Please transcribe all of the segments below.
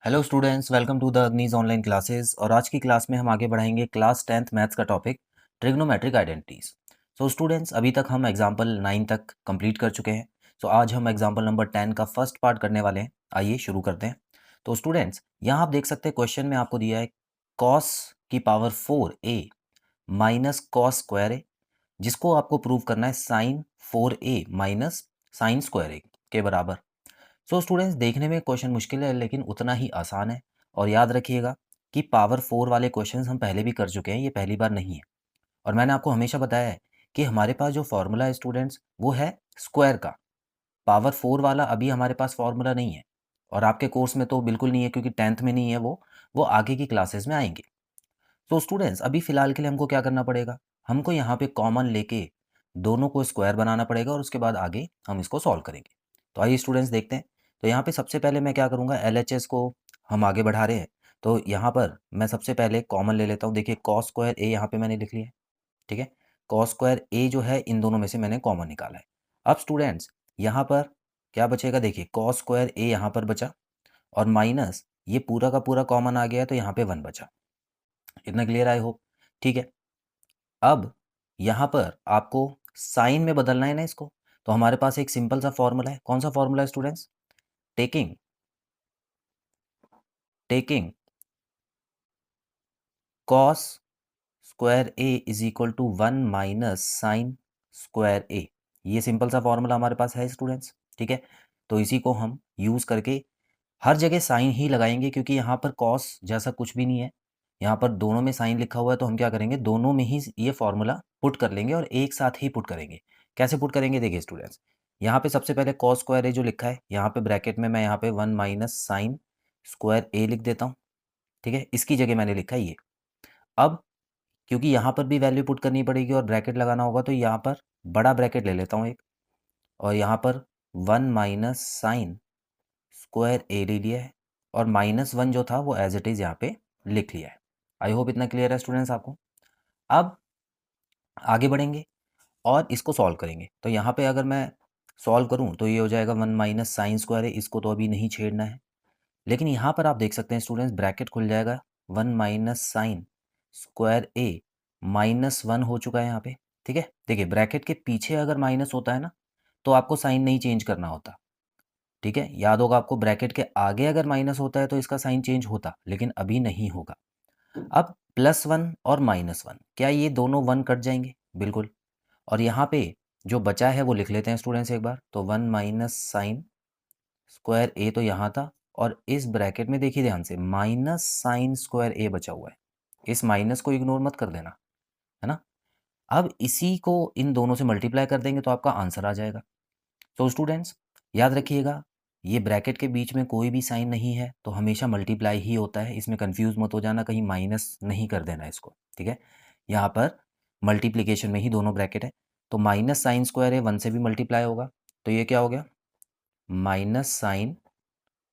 Hello students, welcome to the Agnij online classes. और आज की क्लास में हम आगे बढ़ाएंगे क्लास 10th मैथ्स का topic trigonometric identities. So students, अभी तक हम एग्जांपल 9 तक कंप्लीट कर चुके हैं। सो आज हम एग्जांपल नंबर 10 का फर्स्ट पार्ट करने वाले हैं। आइए शुरू करते हैं। तो स्टूडेंट्स, यहाँ आप देख सकते हैं क्वेश्चन में आपको दिया है कॉस की power 4a minus cos square A, जिसको आपको प्रूव करना है sine 4a minus sine square A के बराबर। सो स्टूडेंट्स, देखने में क्वेश्चन मुश्किल है लेकिन उतना ही आसान है। और याद रखिएगा कि पावर 4 वाले क्वेश्चंस हम पहले भी कर चुके हैं, ये पहली बार नहीं है। और मैंने आपको हमेशा बताया है कि हमारे पास जो फॉर्मूला है स्टूडेंट्स, वो है स्क्वायर का। पावर 4 वाला अभी हमारे पास फॉर्मूला नहीं है, और आपके कोर्स में तो बिल्कुल नहीं है क्योंकि 10th में नहीं है वो आगे की क्लासेस में आएंगे। तो स्टूडेंट्स, अभी फिलहाल के लिए हमको क्या करना पड़ेगा, हमको यहाँ पे कॉमन लेके दोनों को स्क्वायर बनाना पड़ेगा और उसके बाद आगे हम इसको सॉल्व करेंगे। तो आइए स्टूडेंट्स देखते हैं। तो यहाँ पे सबसे पहले मैं क्या करूँगा, LHS को हम आगे बढ़ा रहे हैं, तो यहाँ पर मैं सबसे पहले कॉमन ले लेता हूँ। देखिए कॉस स्क्वायर ए यहाँ पे मैंने लिख लिया है, ठीक है। कॉस स्क्वायर ए जो है इन दोनों में से मैंने कॉमन निकाला है। अब स्टूडेंट्स, यहाँ पर क्या बचेगा, देखिए कॉस स्क्वायर ए यहाँ पर बचा और माइनस ये पूरा का पूरा कॉमन आ गया, तो यहाँ पे 1 बचा। इतना क्लियर, आई होप। ठीक है। अब यहाँ पर आपको साइन में बदलना है ना इसको, तो हमारे पास एक सिंपल सा फॉर्मूला है। कौन सा फॉर्मूला है students? Taking taking cos square A is equal to 1 minus sine square A. ये सिंपल सा फॉर्मूला हमारे पास है स्टूडेंट्स, ठीक है। तो इसी को हम यूज़ करके हर जगह साइन ही लगाएंगे, क्योंकि यहाँ पर कॉस जैसा कुछ भी नहीं है। यहाँ पर दोनों में साइन लिखा हुआ है, तो हम क्या करेंगे, दोनों में ही ये फॉर्मूला पुट कर लेंगे और एक साथ ही पुट करेंगे। कैसे पुट करेंगे, देखिए स्टूडेंट्स, यहाँ पे सबसे पहले कॉस स्क्वायर ए जो लिखा है, यहाँ पे ब्रैकेट में मैं यहाँ पे 1 माइनस साइन स्क्वायर ए लिख देता हूँ, ठीक है। इसकी जगह मैंने लिखा है ये। अब क्योंकि यहाँ पर भी वैल्यू पुट करनी पड़ेगी और ब्रैकेट लगाना होगा, तो यहाँ पर बड़ा ब्रैकेट ले लेता हूँ एक, और यहाँ पर 1 माइनस साइन स्क्वायर ए ले लिया है, और -1 जो था वो एज इट इज़ यहाँ पे लिख लिया है। आई होप इतना क्लियर है स्टूडेंट्स आपको। अब आगे बढ़ेंगे और इसको सॉल्व करेंगे। तो यहाँ पे अगर मैं सॉल्व करूँ तो ये हो जाएगा 1 माइनस साइन स्क्वायर है, इसको तो अभी नहीं छेड़ना है। लेकिन यहाँ पर आप देख सकते हैं स्टूडेंट्स, ब्रैकेट खुल जाएगा, 1 माइनस साइन स्क्वायर ए -1 हो चुका है यहाँ पे, ठीक है। देखिए ब्रैकेट के पीछे अगर माइनस होता है ना, तो आपको साइन नहीं चेंज करना होता, ठीक है। याद होगा आपको, ब्रैकेट के आगे अगर माइनस होता है तो इसका साइन चेंज होता, लेकिन अभी नहीं होगा। अब +1 और -1, क्या ये दोनों 1 कट जाएंगे? बिल्कुल। और यहाँ पे जो बचा है वो लिख लेते हैं स्टूडेंट्स एक बार। तो 1 माइनस साइन स्क्वायर ए तो यहाँ था, और इस ब्रैकेट में देखिए ध्यान से माइनस साइन स्क्वायर ए बचा हुआ है। इस माइनस को इग्नोर मत कर देना, है ना। अब इसी को इन दोनों से मल्टीप्लाई कर देंगे तो आपका आंसर आ जाएगा। तो स्टूडेंट्स, याद रखिएगा, ये ब्रैकेट के बीच में कोई भी साइन नहीं है तो हमेशा मल्टीप्लाई ही होता है। इसमें कंफ्यूज मत हो जाना, कहीं माइनस नहीं कर देना इसको, ठीक है। यहाँ पर मल्टीप्लिकेशन में ही दोनों ब्रैकेट है, तो माइनस साइन स्क्वायर है 1 से भी मल्टीप्लाई होगा, तो ये क्या हो गया, माइनस साइन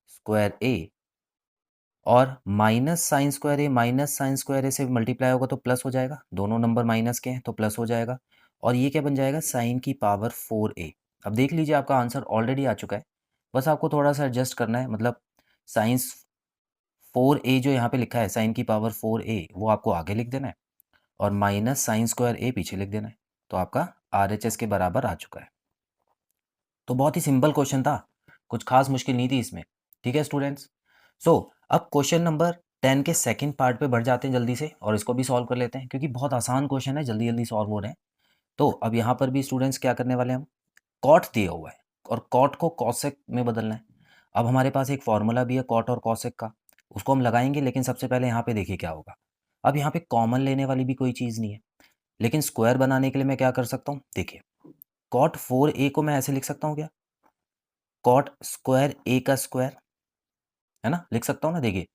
स्क्वायर ए, और माइनस साइन स्क्वायर ए माइनस साइन स्क्वायर ए से मल्टीप्लाई होगा तो प्लस हो जाएगा, दोनों नंबर माइनस के हैं तो प्लस हो जाएगा। और ये क्या बन जाएगा, साइन की पावर 4a। अब देख लीजिए आपका आंसर ऑलरेडी आ चुका है, बस आपको थोड़ा सा एडजस्ट करना है। मतलब साइंस 4a जो यहाँ पे लिखा है, साइन की पावर 4a, वो आपको आगे लिख देना है, और माइनस साइन स्क्वायर ए पीछे लिख देना है, तो आपका RHS के बराबर आ चुका है। तो बहुत ही सिंपल क्वेश्चन था, कुछ खास मुश्किल नहीं थी इसमें, ठीक है स्टूडेंट्स। सो अब क्वेश्चन नंबर 10 के सेकंड पार्ट पे बढ़ जाते हैं जल्दी से, और इसको भी सॉल्व कर लेते हैं क्योंकि बहुत आसान क्वेश्चन है, जल्दी जल्दी सॉल्व हो रहे हैं। तो अब यहाँ पर भी स्टूडेंट्स क्या करने वाले हैं, हम कॉट दिया हुआ है और कॉट को कॉसेक में बदलना है। अब हमारे पास एक फॉर्मूला भी है कॉट और कॉसेक का, उसको हम लगाएंगे, लेकिन सबसे पहले यहाँ पे देखिए क्या होगा। अब यहाँ पे कॉमन लेने वाली भी कोई चीज़ नहीं है, लेकिन स्क्वायर बनाने के लिए मैं क्या कर सकता हूँ, देखिए कॉट 4a को मैं ऐसे लिख सकता हूँ क्या, कॉट स्क्वायर ए का स्क्वायर, है ना, लिख सकता हूँ ना। देखिए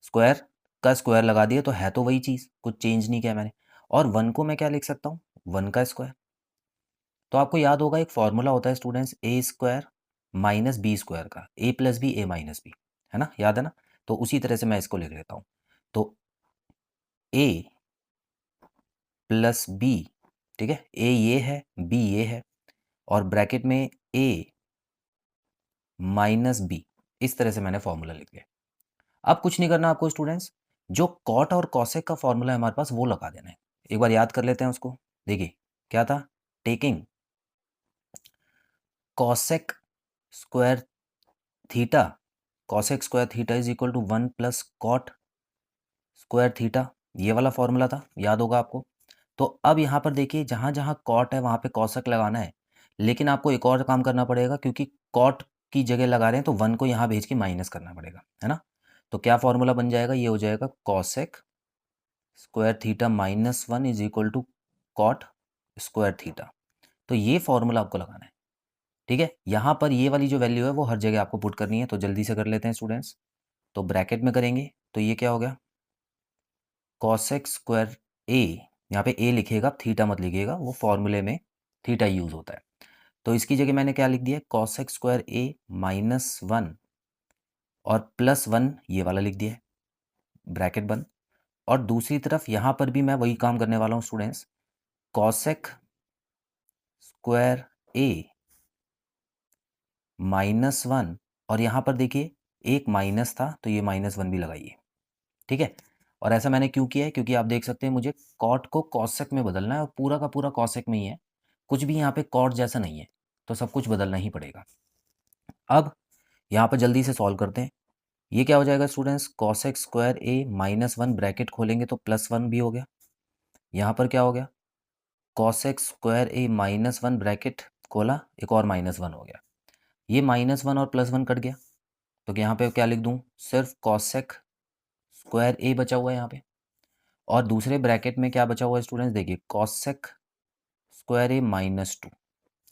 स्क्वायर का स्क्वायर लगा दिया तो है तो वही चीज़, कुछ चेंज नहीं किया मैंने। और 1 को मैं क्या लिख सकता हूँ, 1 का स्क्वायर। तो आपको याद होगा एक फॉर्मूला होता है स्टूडेंट्स, ए स्क्वायर माइनस बी स्क्वायर का, ए प्लस बी ए माइनस बी, है ना, याद है ना। तो उसी तरह से मैं इसको लिख लेता हूँ। तो ए प्लस बी, ठीक है, ए ये है बी ये है, और ब्रैकेट में ए माइनस बी, इस तरह से मैंने फॉर्मूला लिख लिया। अब कुछ नहीं करना आपको स्टूडेंट्स, जो कॉट और कॉसेक का फॉर्मूला है हमारे पास वो लगा देना है। एक बार याद कर लेते हैं उसको। देखिए क्या था, taking cosec square theta, cosec square theta is equal to 1 plus cot square theta, ये वाला फॉर्मूला था, याद होगा आपको। तो अब यहाँ पर देखिए जहाँ जहाँ कॉट है वहाँ पे कॉसेक लगाना है, लेकिन आपको एक और काम करना पड़ेगा, क्योंकि कॉट की जगह लगा रहे हैं तो 1 को यहाँ भेज के माइनस करना पड़ेगा, है ना। तो क्या फॉर्मूला बन जाएगा, ये हो जाएगा cosec square theta minus 1 is equal to cot square theta. तो ये फॉर्मूला आपको लगाना है, ठीक है। यहाँ पर ये वाली जो वैल्यू है वो हर जगह आपको पुट करनी है, तो जल्दी से कर लेते हैं स्टूडेंट्स। तो ब्रैकेट में करेंगे तो ये क्या हो गया, कॉसेक स्क्वायर ए, यहाँ पे ए लिखेगा, थीटा मत लिखिएगा, वो फॉर्मूले में थीटा यूज होता है। तो इसकी जगह मैंने क्या लिख दिया, कॉसेक स्क्वायर ए माइनस 1 और प्लस 1 ये वाला लिख दिया है, ब्रैकेट बंद। और दूसरी तरफ यहाँ पर भी मैं वही काम करने वाला हूँ स्टूडेंट्स, कॉसेक स्क्वायर ए -1, और यहाँ पर देखिए एक माइनस था तो ये -1 भी लगाइए, ठीक है। और ऐसा मैंने क्यों किया है, क्योंकि आप देख सकते हैं मुझे कॉट को कॉसेक में बदलना है और पूरा का पूरा कॉसेक में ही है, कुछ भी यहाँ पे कॉट जैसा नहीं है, तो सब कुछ बदलना ही पड़ेगा। अब यहाँ पर जल्दी से सॉल्व करते हैं। ये क्या हो जाएगा स्टूडेंट्स, कॉसेक स्क्वायर ए -1 ब्रैकेट खोलेंगे तो +1 भी हो गया। यहाँ पर क्या हो गया, कॉसेक स्क्वायर ए -1 ब्रैकेट खोला, एक और -1 हो गया। ये -1 और +1 कट गया, तो यहाँ पे क्या लिख दूँ, सिर्फ कॉसेक स्क्वायर ए बचा हुआ है यहाँ पे। और दूसरे ब्रैकेट में क्या बचा हुआ है स्टूडेंट्स, देखिए कॉसेक स्क्वायर ए -2।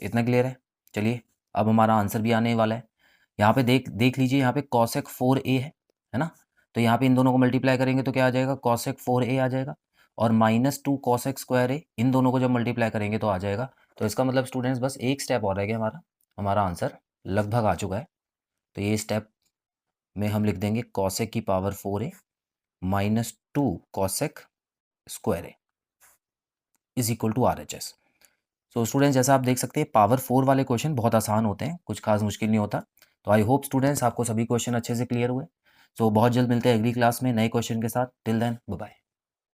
इतना क्लियर है। चलिए अब हमारा आंसर भी आने वाला है। यहाँ पे देख देख लीजिए, यहाँ पे कॉसेक 4a है ना। तो यहाँ पे इन दोनों को मल्टीप्लाई करेंगे तो क्या आ जाएगा, कॉसेक 4a आ जाएगा, और -2 कॉसेक स्क्वायर ए, इन दोनों को जब मल्टीप्लाई करेंगे तो आ जाएगा। तो इसका मतलब स्टूडेंट्स बस एक स्टेप और रह गया, हमारा हमारा आंसर लगभग आ चुका है। तो ये स्टेप में हम लिख देंगे कॉसेक की power 4a -2 cosec square A is equal to RHS। So students जैसा आप देख सकते हैं पावर 4 वाले क्वेश्चन बहुत आसान होते हैं, कुछ खास मुश्किल नहीं होता। तो आई होप स्टूडेंट्स आपको सभी क्वेश्चन अच्छे से क्लियर हुए। सो बहुत जल्द मिलते हैं अगली क्लास में नए क्वेश्चन के साथ। Till then bye bye.